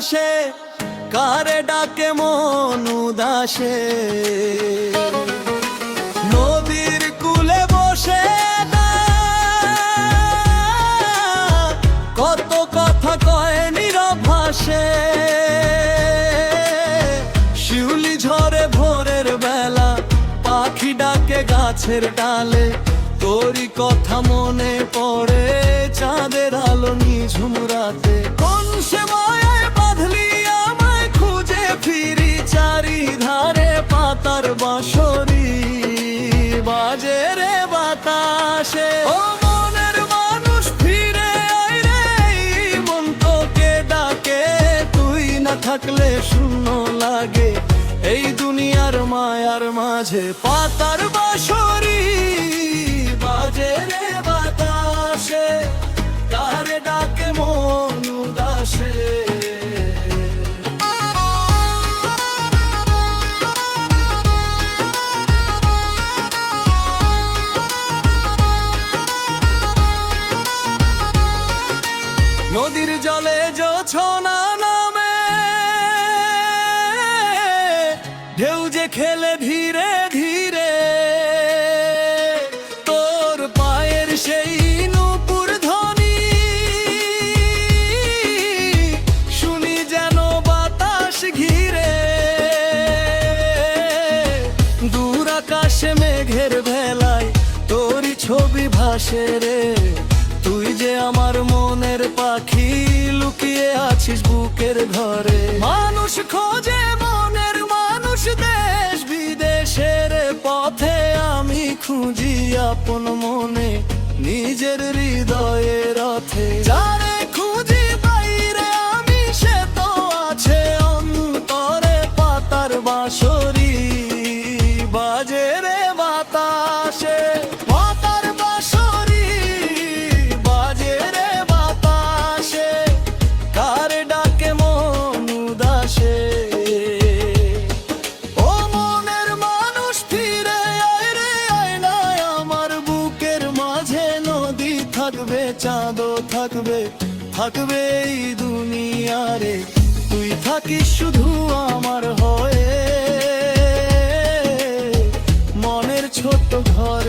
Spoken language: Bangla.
বাতাসে কারে ডাকে মন উদাসে। নদীর কূলে বসে কত কথা কয় নীরব ভাসে। শিউলি ঝরে ভোরের বেলা পাখি ডাকে গাছের ডালে। তোরই কথা মনে পড়ে চাঁদের আলো নিঝুম রাতে। কোন সে মায়ায় বাঁধলি আমায় খুঁজে ফিরি চারিধারে পাতার বাঁশরি বাজে রে বাতাসে। ও মনের মানুষ ফিরে আয় রে, এই মন তোকে ডাকে। তুই না থাকলে শূন্য লাগে এই দুনিয়ার মায়ার মাঝে। পাতার বাঁশরি বাজে রে বাতাসে কারে ডাকে মন উদাসে। নদীর জলে জোছনা নামে ঢেউ যে খেলে ধীরে ধীরে। তোর পায়ের সেই নূপুর ধ্বনি শুনি যেন বাতাস ঘিরে। দূর আকাশে মেঘের ভেলায় তোরই ছবি ভাসে রে। তুই যে আমার মনের পাখি লুকিয়ে আছিস বুকের ঘরে। মানুষ খোঁজে মনের মানুষ দেশ বিদেশের পথে। আমি খুঁজি আপন মনে নিজের হৃদয়ের রথে। যারে খুঁজি বাইরে আমি সে তো আছে অন্তরে। পাতার বাঁশরি বাজে রে বাতাসে। পাতার বাঁশরি বাজে রে বাতাসে কারে ডাকে মন উদাসে। ও মনের মানুষ ফিরে আয় রে, আয় না আমার বুকের মাঝে। নদী থাকবে চাঁদও থাকবে, থাকবে এই দুনিয়ারে। তুই থাকিস শুধু আমার হয়ে মনের ছোট্ট ঘর